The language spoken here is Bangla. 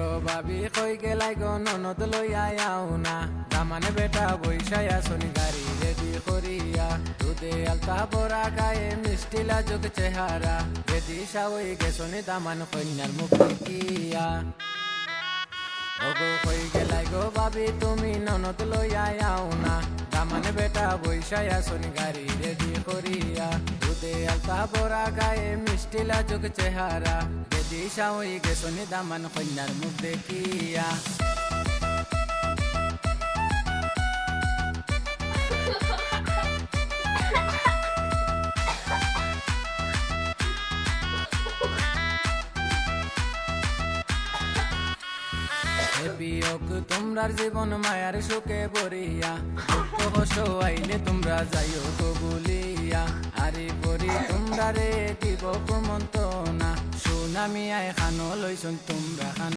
বড় ভাবি কই গেলাই গো ননদ লইয়া আও না দামানে বেটা বৈশায়া শনি গাড়ি রেডি করিয়া দুধে আলতা বড়া গায়ে মিষ্টি লাজুক চেহারা বেদি সাওই গেছনি দামান কন্যার মুখ দেখিয়া ওগো কই গেলাই গো ভাবি তুমি ননদ লইয়া আও না দামানে বেটা বৈশায়া শনি গাড়ি রেডি করিয়া দুধে আলতা বড়া গায়ে মিষ্টি লাজুক চেহারা বেদি সাওই গেছনি দামান কন্যার মুখ দেখিয়া বিয়োগ তোমরার জীবন মায়ার সুখে বরিয়া দুঃখ কষ্ট আইলে তোমরা যাইও তো বলিয়া আরে পরি তোমরা রে দিব কুমন্ত না সুনামি আয় খানো লইছন তোমরা খান